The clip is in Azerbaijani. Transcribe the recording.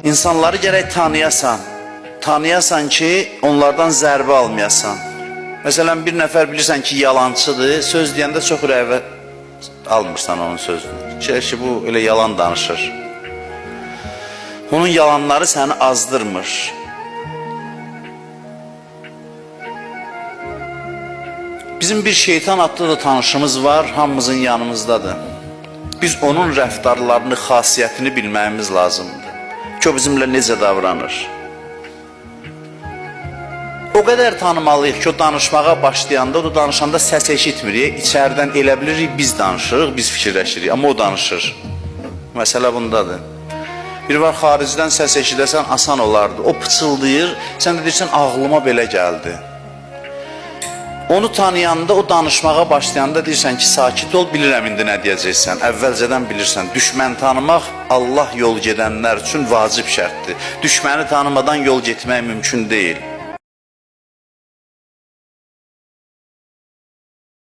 İnsanları gərək tanıyasan. Tanıyasan ki, onlardan zərbə almayasan. Məsələn, bir nəfər bilirsən ki, yalancıdır, söz deyəndə çox ürəyivə almırsan onun sözünü. Ki, bu elə yalan danışır. Onun yalanları səni azdırmır. Bizim bir şeytan adlı da tanışımız var, hamımızın yanımızdadır. Biz onun rəftarlarını, xasiyyətini bilməyimiz lazımdır. Ki, o bizimlə necə davranır. O qədər tanımalıyıq ki, o danışmağa başlayanda, o da danışanda səs eşitmirik. İçərdən elə bilirik, biz danışırıq, biz fikirləşirik, amma o danışır. Məsələ bundadır. Bir var, xaricdən səs eşidəsən, asan olardı. O pıçıldayır, sən də deyirsən, ağlıma belə gəldi. Onu tanıyanda, o danışmağa başlayanda deyirsən ki, sakit ol, bilirəm indi nə deyəcəksən. Əvvəlcədən bilirsən, düşmən tanımaq Allah yol gedənlər üçün vacib şərtdir. Düşməni tanımadan yol getmək mümkün deyil.